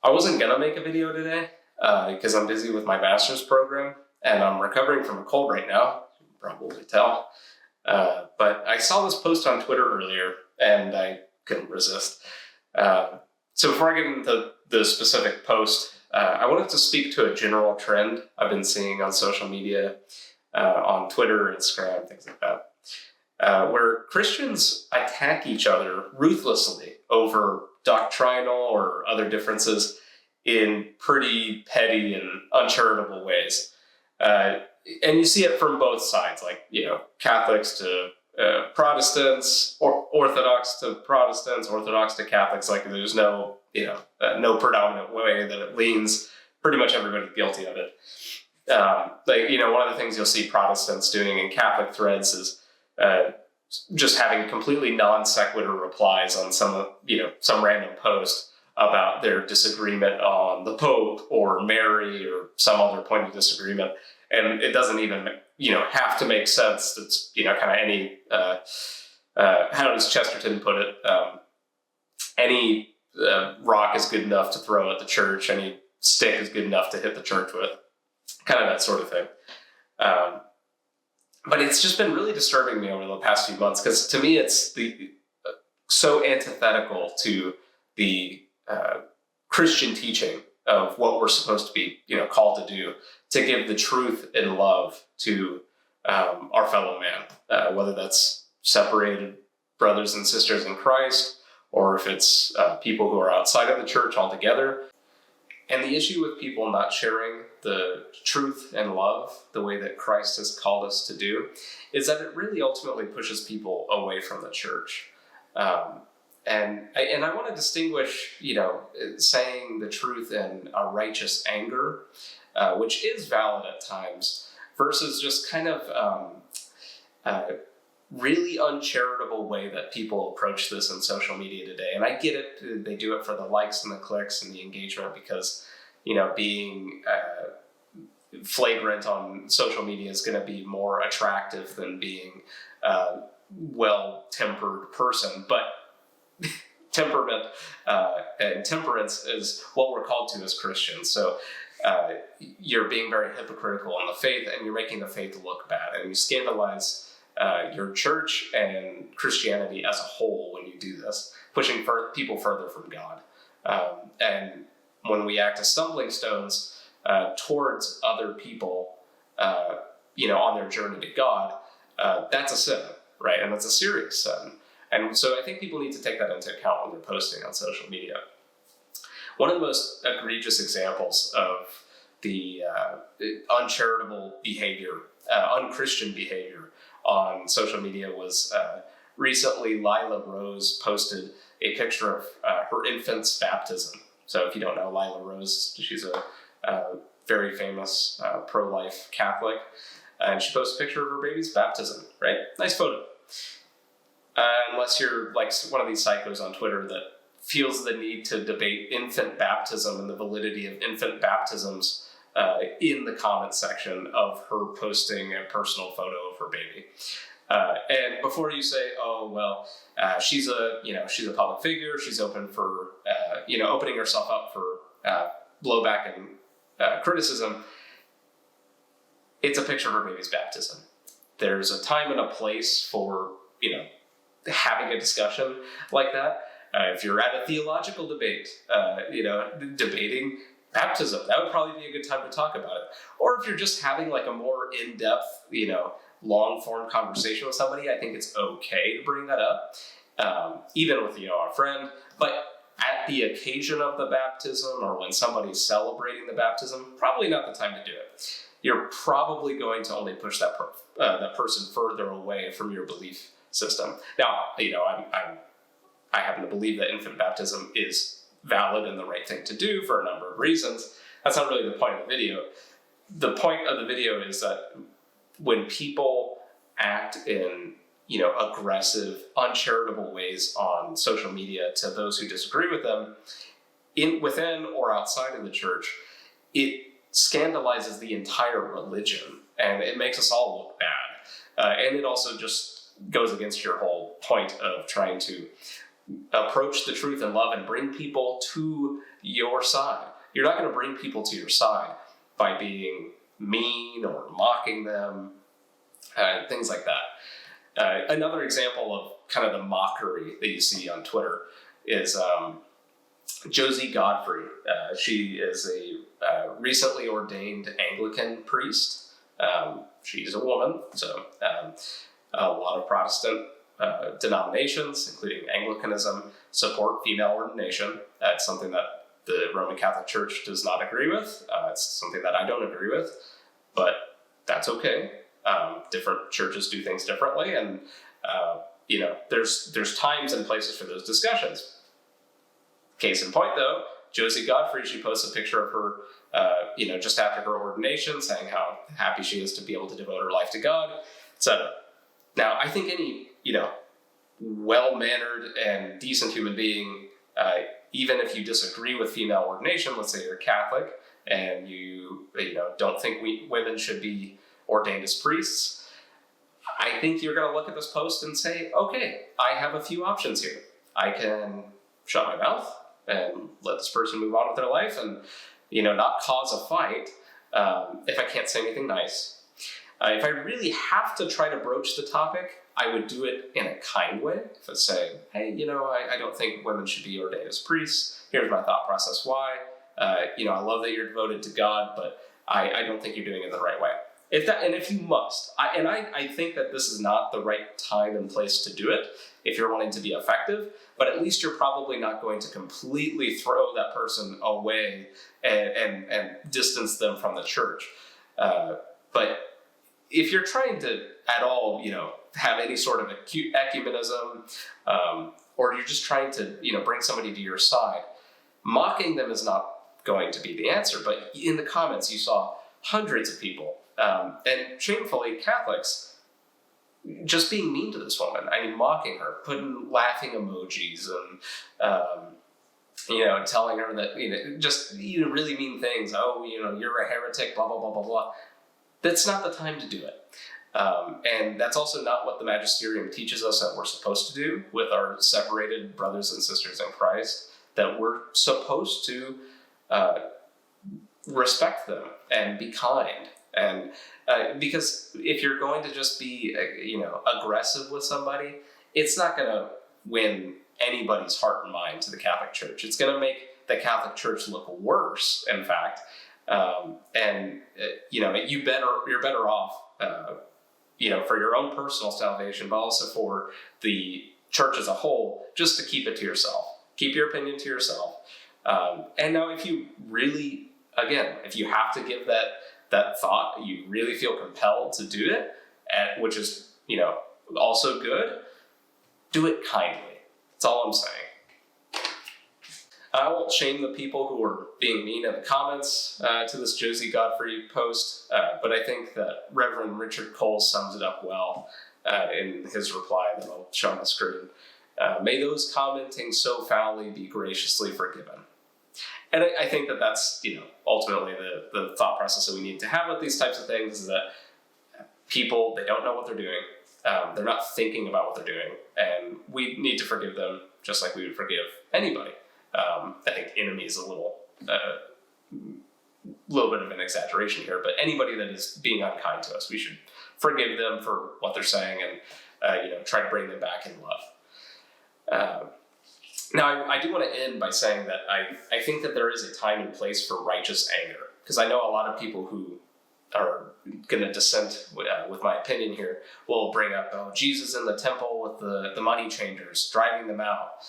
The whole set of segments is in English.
I wasn't gonna make a video today because I'm busy with my master's program and I'm recovering from a cold right now, you can probably tell. But I saw this post on Twitter earlier and I couldn't resist. So before I get into the specific post, I wanted to speak to a general trend I've been seeing on social media, on Twitter, Instagram, things like that, where Christians attack each other ruthlessly over doctrinal or other differences in pretty petty and uncharitable ways. And you see it from both sides, like, Catholics to Protestants, or Orthodox to Protestants, Orthodox to Catholics. Like, there's no, no predominant way that it leans. Pretty much everybody's guilty of it. One of the things you'll see Protestants doing in Catholic threads is just having completely non sequitur replies on some random post about their disagreement on the Pope or Mary or some other point of disagreement. And it doesn't even, have to make sense. It's, kind of any, how does Chesterton put it? Any rock is good enough to throw at the church. Any stick is good enough to hit the church with. Kind of that sort of thing. But it's just been really disturbing me over the past few months because to me it's so antithetical to the Christian teaching of what we're supposed to be, called to do, to give the truth in love to our fellow man, whether that's separated brothers and sisters in Christ, or if it's people who are outside of the church altogether. And the issue with people not sharing the truth and love the way that Christ has called us to do is that it really ultimately pushes people away from the church. And I want to distinguish, saying the truth in a righteous anger, which is valid at times, versus just kind of really uncharitable way that people approach this in social media today. And I get it, they do it for the likes and the clicks and the engagement because, being flagrant on social media is going to be more attractive than being a well-tempered person. But temperament and temperance is what we're called to as Christians. So you're being very hypocritical on the faith and you're making the faith look bad. And you scandalize your church and Christianity as a whole when you do this, pushing people further from God. And when we act as stumbling stones towards other people, on their journey to God, that's a sin, right? And that's a serious sin. And so I think people need to take that into account when they're posting on social media. One of the most egregious examples of the uncharitable behavior, unchristian behavior on social media was recently Lila Rose posted a picture of her infant's baptism. So if you don't know Lila Rose, she's a very famous pro-life Catholic. And she posted a picture of her baby's baptism, right? Nice photo. Unless you're like one of these psychos on Twitter that feels the need to debate infant baptism and the validity of infant baptisms in the comment section of her posting a personal photo of her baby. And before you say, she's a public figure, she's open for, opening herself up for blowback and criticism, it's a picture of her baby's baptism. There's a time and a place for, having a discussion like that. If you're at a theological debate, debating baptism, that would probably be a good time to talk about it. Or if you're just having like a more in-depth, long-form conversation with somebody, I think it's okay to bring that up, even with, a friend. But at the occasion of the baptism or when somebody's celebrating the baptism, probably not the time to do it. You're probably going to only push that person further away from your belief system. Now, I happen to believe that infant baptism is valid and the right thing to do for a number of reasons. That's not really the point of the video. The point of the video is that when people act in, aggressive, uncharitable ways on social media to those who disagree with them, within or outside of the church, it scandalizes the entire religion and it makes us all look bad. And it also just goes against your whole point of trying to approach the truth and love and bring people to, your side. You're not going to bring people to your side by being mean or mocking them, things like that. Another example of kind of the mockery that you see on Twitter is Josie Godfrey. She is a recently ordained Anglican priest. She's a woman, so a lot of Protestant denominations, including Anglicanism, support female ordination. That's something that the Roman Catholic Church does not agree with. It's something that I don't agree with, but that's okay. Different churches do things differently, and there's times and places for those discussions. Case in point, though, Josie Godfrey, she posts a picture of her, just after her ordination, saying how happy she is to be able to devote her life to God, etc. Now, I think any, well-mannered and decent human being, even if you disagree with female ordination, let's say you're Catholic, and you don't think women should be ordained as priests, I think you're going to look at this post and say, okay, I have a few options here. I can shut my mouth and let this person move on with their life and, not cause a fight if I can't say anything nice. If I really have to try to broach the topic, I would do it in a kind way. If I say, hey, I don't think women should be ordained as priests. Here's my thought process why. I love that you're devoted to God, but I don't think you're doing it the right way. If you must, I think that this is not the right time and place to do it if you're wanting to be effective, but at least you're probably not going to completely throw that person away and distance them from the church. But if you're trying to at all, have any sort of ecumenism, or you're just trying to, bring somebody to your side, mocking them is not going to be the answer. But in the comments, you saw hundreds of people, and shamefully Catholics, just being mean to this woman. Mocking her, putting laughing emojis, and telling her that just really mean things. Oh, you're a heretic. Blah blah blah blah blah. That's not the time to do it, and that's also not what the magisterium teaches us that we're supposed to do with our separated brothers and sisters in Christ. That we're supposed to respect them and be kind. And because if you're going to just be, aggressive with somebody, it's not going to win anybody's heart and mind to the Catholic Church. It's going to make the Catholic Church look worse, in fact. You're better off, for your own personal salvation, but also for the church as a whole, just to keep it to yourself. Keep your opinion to yourself. And now if you really, again, if you have to give that thought, you really feel compelled to do it, which is, also good, do it kindly. That's all I'm saying. I won't shame the people who are being mean in the comments to this Josie Godfrey post, but I think that Reverend Richard Cole sums it up well in his reply that I'll show on the screen. May those commenting so foully be graciously forgiven. And I think that that's, ultimately the thought process that we need to have with these types of things is that people, they don't know what they're doing. They're not thinking about what they're doing. And we need to forgive them just like we would forgive anybody. I think enemy is a little bit of an exaggeration here, but anybody that is being unkind to us, we should forgive them for what they're saying and, try to bring them back in love. Now, I do want to end by saying that I think that there is a time and place for righteous anger, because I know a lot of people who are going to dissent with my opinion here will bring up, Jesus in the temple with the money changers, driving them out,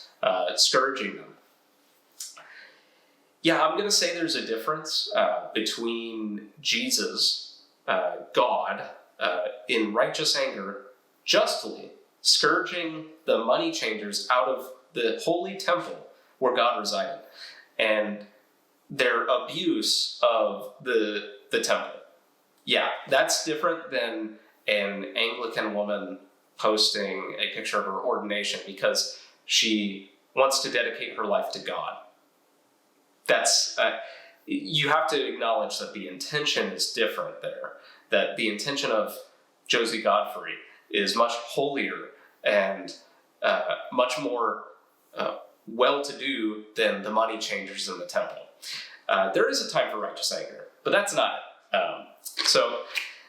scourging them. Yeah, I'm going to say there's a difference between Jesus, God, in righteous anger, justly scourging the money changers out of the holy temple where God resided, and their abuse of the temple. Yeah, that's different than an Anglican woman posting a picture of her ordination because she wants to dedicate her life to God. That's, you have to acknowledge that the intention is different there, that the intention of Josie Godfrey is much holier and much more well-to-do than the money changers in the temple. There is a time for righteous anger, but that's not it. So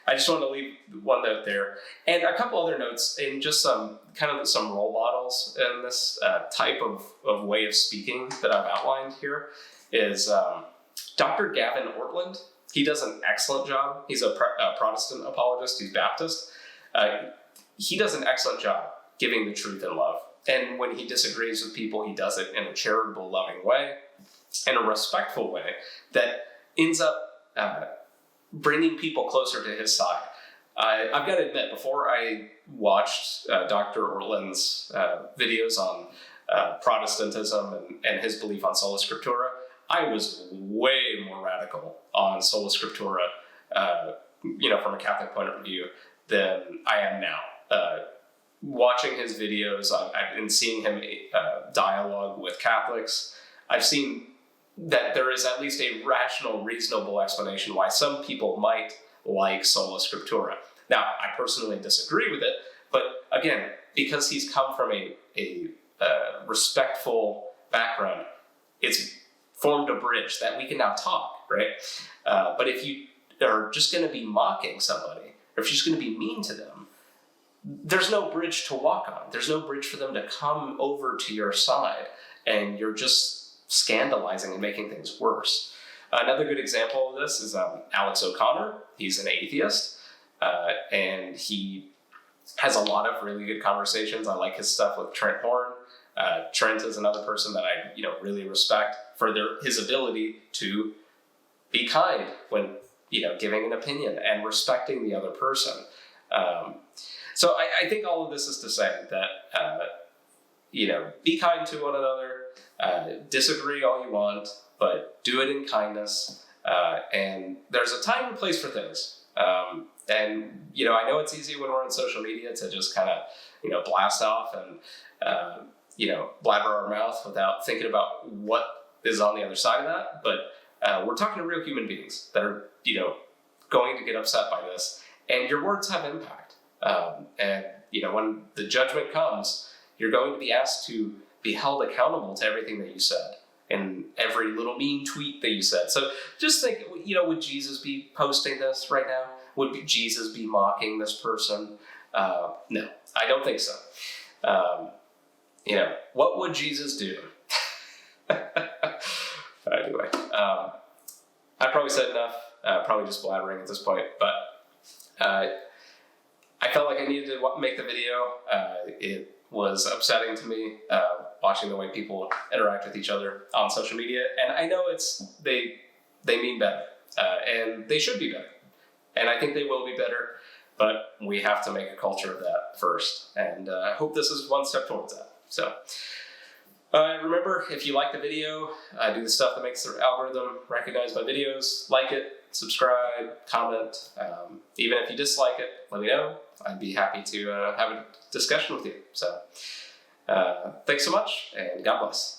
I just want to leave one note there, and a couple other notes, and just some role models in this type of way of speaking that I've outlined here is Dr. Gavin Ortland. He does an excellent job. He's a Protestant apologist. He's Baptist. He does an excellent job giving the truth in love. And when he disagrees with people, he does it in a charitable, loving way, in a respectful way that ends up bringing people closer to his side. I've got to admit, before I watched Dr. Ortland's videos on Protestantism and his belief on sola scriptura, I was way more radical on sola scriptura, from a Catholic point of view, than I am now. Watching his videos and seeing him dialogue with Catholics, I've seen that there is at least a rational, reasonable explanation why some people might like sola scriptura. Now, I personally disagree with it, but again, because he's come from a respectful background, it's formed a bridge that we can now talk, right? But if you are just going to be mocking somebody, or if you're just going to be mean to them, there's no bridge to walk on. There's no bridge for them to come over to your side, and you're just scandalizing and making things worse. Another good example of this is Alex O'Connor. He's an atheist, and he has a lot of really good conversations. I like his stuff with Trent Horn. Trent is another person that I really respect for his ability to be kind when giving an opinion and respecting the other person. So I think all of this is to say that be kind to one another, disagree all you want, but do it in kindness. And there's a time and place for things. And I know it's easy when we're on social media to just kind of blast off and blabber our mouth without thinking about what is on the other side of that. But we're talking to real human beings that are going to get upset by this, and your words have impact. And when the judgment comes, you're going to be asked to be held accountable to everything that you said and every little mean tweet that you said. So just think, would Jesus be posting this right now? Would Jesus be mocking this person? No, I don't think so. What would Jesus do? Anyway, I probably said enough. Probably just blabbering at this point, but I felt like I needed to make the video. It was upsetting to me watching the way people interact with each other on social media, and I know they mean better, and they should be better, and I think they will be better, but we have to make a culture of that first, and I hope this is one step towards that. So remember, if you like the video, I do the stuff that makes the algorithm recognize my videos. Like it, subscribe, comment. Even if you dislike it, let me know. I'd be happy to have a discussion with you. So thanks so much, and God bless.